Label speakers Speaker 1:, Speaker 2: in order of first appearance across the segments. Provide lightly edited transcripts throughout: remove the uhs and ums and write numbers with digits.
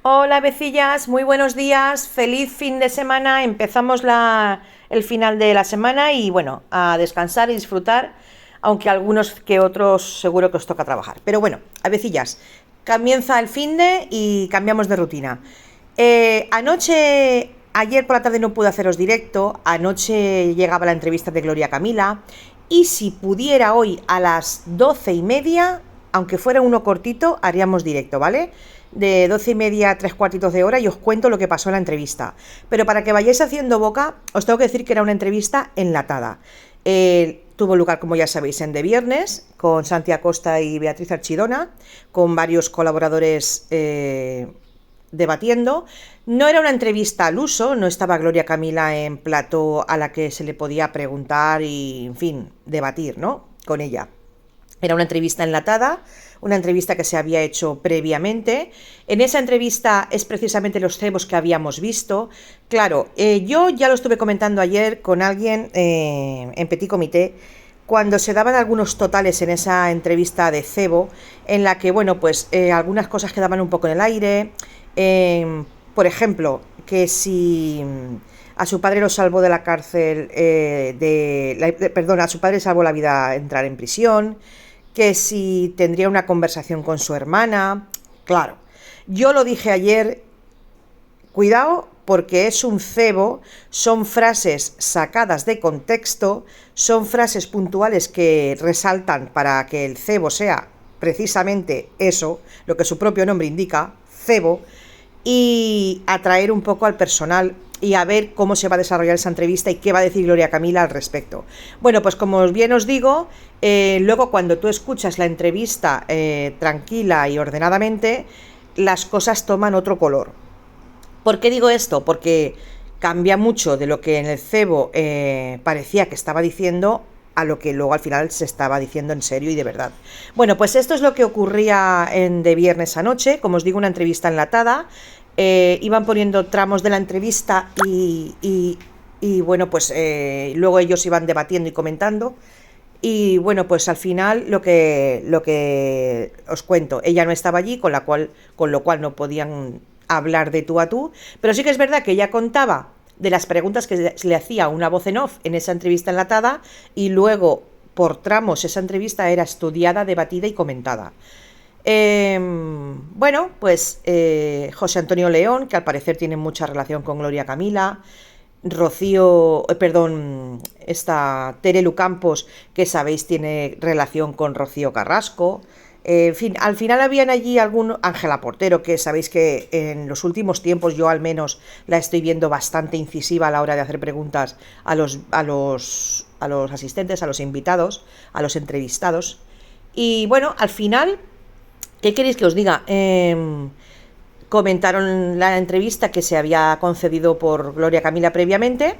Speaker 1: Hola, vecillas, muy buenos días, feliz fin de semana. Empezamos el final de la semana y bueno, a descansar y disfrutar, aunque algunos que otros seguro que os toca trabajar. Pero bueno, vecillas, comienza el fin de y cambiamos de rutina. Ayer por la tarde no pude haceros directo, anoche llegaba la entrevista de Gloria Camila y si pudiera hoy a las 12:30, aunque fuera uno cortito, haríamos directo, ¿vale? De 12:30 a 3 cuartitos de hora y os cuento lo que pasó en la entrevista. Pero para que vayáis haciendo boca, os tengo que decir que era una entrevista enlatada. Tuvo lugar, como ya sabéis, en De Viernes, con Santi Acosta y Beatriz Archidona, con varios colaboradores debatiendo. No era una entrevista al uso, no estaba Gloria Camila en plató a la que se le podía preguntar y, en fin, debatir, ¿no? Con ella. Era una entrevista enlatada, una entrevista que se había hecho previamente. En esa entrevista es precisamente los cebos que habíamos visto. Claro, yo ya lo estuve comentando ayer con alguien en Petit Comité, cuando se daban algunos totales en esa entrevista de cebo, en la que, bueno, pues algunas cosas quedaban un poco en el aire. Por ejemplo, que si a su padre lo salvó de la cárcel, perdón, a su padre salvó la vida entrar en prisión, que si tendría una conversación con su hermana. Claro, yo lo dije ayer, cuidado porque es un cebo, son frases sacadas de contexto, son frases puntuales que resaltan para que el cebo sea precisamente eso, lo que su propio nombre indica, cebo, y atraer un poco al personal y a ver cómo se va a desarrollar esa entrevista y qué va a decir Gloria Camila al respecto. Bueno, pues como bien os digo, luego cuando tú escuchas la entrevista tranquila y ordenadamente, las cosas toman otro color. ¿Por qué digo esto? Porque cambia mucho de lo que en el cebo parecía que estaba diciendo a lo que luego al final se estaba diciendo en serio y de verdad. Bueno, pues esto es lo que ocurría en De Viernes anoche, como os digo, una entrevista enlatada. Iban poniendo tramos de la entrevista y bueno, pues luego ellos iban debatiendo y comentando. Y bueno, pues al final lo que os cuento, ella no estaba allí, con lo cual no podían hablar de tú a tú, pero sí que es verdad que ella contaba de las preguntas que le hacía una voz en off en esa entrevista enlatada y luego por tramos esa entrevista era estudiada, debatida y comentada. Bueno, pues José Antonio León, que al parecer tiene mucha relación con Gloria Camila, esta Terelu Campos, que sabéis tiene relación con Rocío Carrasco. En fin, al final habían allí Ángela Portero, que sabéis que en los últimos tiempos yo al menos la estoy viendo bastante incisiva a la hora de hacer preguntas a los asistentes, a los invitados, a los entrevistados. Y bueno, al final, ¿qué queréis que os diga? Comentaron la entrevista que se había concedido por Gloria Camila previamente.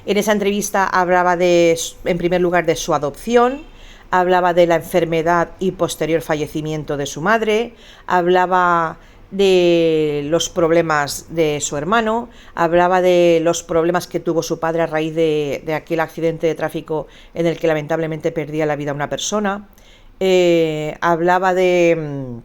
Speaker 1: En esa entrevista hablaba en primer lugar, de su adopción, hablaba de la enfermedad y posterior fallecimiento de su madre, hablaba de los problemas de su hermano, hablaba de los problemas que tuvo su padre a raíz de aquel accidente de tráfico en el que lamentablemente perdía la vida una persona, hablaba de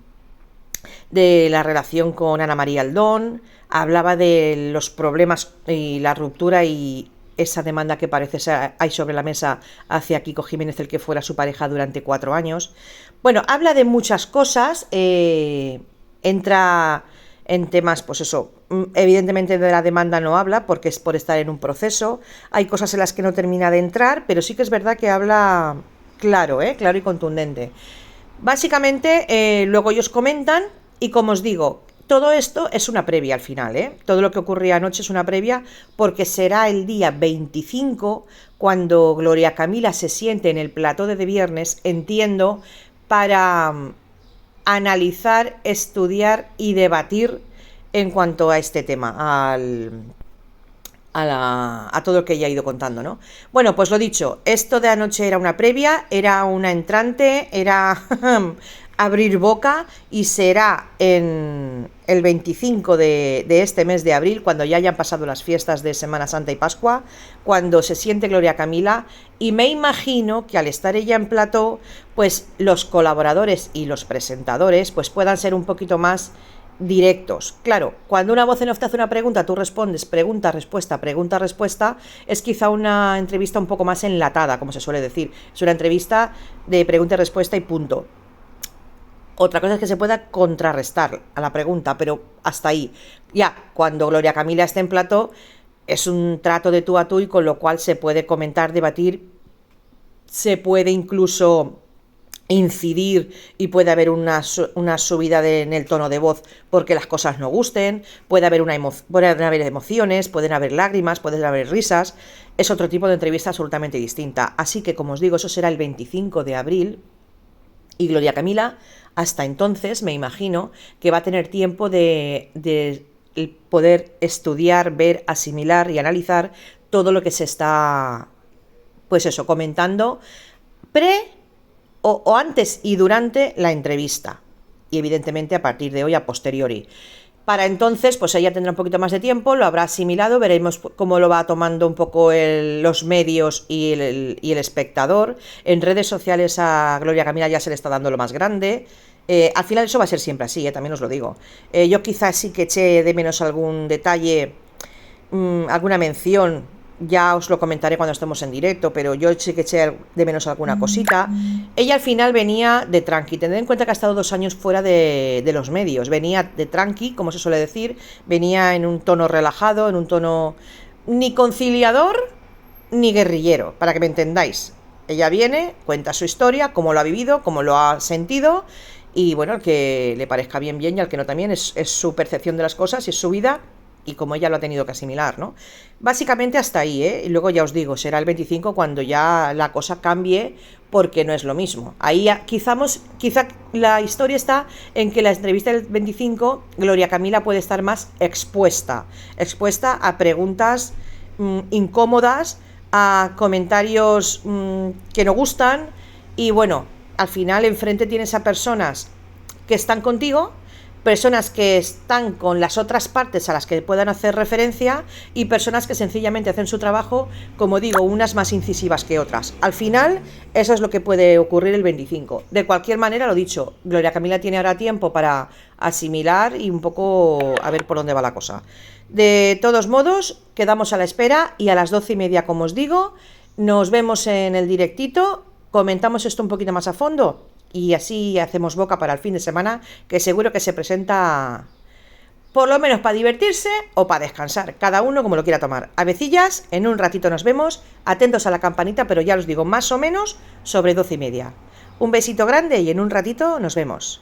Speaker 1: la relación con Ana María Aldón, hablaba de los problemas y la ruptura y esa demanda que parece hay sobre la mesa hacia Kiko Jiménez, el que fuera su pareja durante 4 años. Bueno, habla de muchas cosas, entra en temas, pues eso, evidentemente de la demanda no habla porque es por estar en un proceso, hay cosas en las que no termina de entrar, pero sí que es verdad que habla claro, claro y contundente. Básicamente, luego ellos comentan y como os digo, todo esto es una previa al final, todo lo que ocurría anoche es una previa porque será el día 25 cuando Gloria Camila se siente en el plató de Viernes, entiendo, para analizar, estudiar y debatir en cuanto a este tema, a todo lo que ella ha ido contando, ¿no? Bueno, pues lo dicho, esto de anoche era una previa, era una entrante, era abrir boca y será en el 25 de este mes de abril, cuando ya hayan pasado las fiestas de Semana Santa y Pascua, cuando se siente Gloria Camila, y me imagino que al estar ella en plató, pues los colaboradores y los presentadores pues puedan ser un poquito más directos. Claro, cuando una voz en off te hace una pregunta, tú respondes pregunta, respuesta, es quizá una entrevista un poco más enlatada, como se suele decir. Es una entrevista de pregunta y respuesta y punto. Otra cosa es que se pueda contrarrestar a la pregunta, pero hasta ahí. Ya, cuando Gloria Camila esté en plató, es un trato de tú a tú y con lo cual se puede comentar, debatir, se puede incluso incidir y puede haber una subida en el tono de voz porque las cosas no gusten, pueden haber emociones, pueden haber lágrimas, pueden haber risas. Es otro tipo de entrevista absolutamente distinta. Así que, como os digo, eso será el 25 de abril y Gloria Camila, hasta entonces, me imagino que va a tener tiempo de poder estudiar, ver, asimilar y analizar todo lo que se está, pues eso, comentando o antes y durante la entrevista. Y evidentemente a partir de hoy, a posteriori. Para entonces, pues ella tendrá un poquito más de tiempo, lo habrá asimilado, veremos cómo lo va tomando un poco los medios y el espectador. En redes sociales a Gloria Camila ya se le está dando lo más grande. Al final eso va a ser siempre así, también os lo digo. Yo quizás sí que eché de menos algún detalle, alguna mención. Ya os lo comentaré cuando estemos en directo, pero yo sí que eché de menos alguna cosita. Ella al final venía de tranqui. Tened en cuenta que ha estado 2 años fuera de los medios. Venía de tranqui, como se suele decir. Venía en un tono relajado, en un tono ni conciliador ni guerrillero, para que me entendáis. Ella viene, cuenta su historia, cómo lo ha vivido, cómo lo ha sentido. Y bueno, al que le parezca bien, bien, y al que no también, es su percepción de las cosas y es su vida. Y como ella lo ha tenido que asimilar, ¿no? Básicamente hasta ahí, ¿eh? Y luego ya os digo, será el 25 cuando ya la cosa cambie, porque no es lo mismo. Ahí quizá la historia está en que la entrevista del 25, Gloria Camila puede estar más expuesta a preguntas incómodas, a comentarios que no gustan, y bueno, al final enfrente tienes a personas que están contigo, personas que están con las otras partes a las que puedan hacer referencia y personas que sencillamente hacen su trabajo, como digo, unas más incisivas que otras. Al final, eso es lo que puede ocurrir el 25. De cualquier manera, lo dicho, Gloria Camila tiene ahora tiempo para asimilar y un poco a ver por dónde va la cosa. De todos modos, quedamos a la espera y a las 12:30, como os digo, nos vemos en el directito, comentamos esto un poquito más a fondo. Y así hacemos boca para el fin de semana, que seguro que se presenta por lo menos para divertirse o para descansar, cada uno como lo quiera tomar. Avecillas, en un ratito nos vemos, atentos a la campanita, pero ya os digo, más o menos sobre 12:30. Un besito grande y en un ratito nos vemos.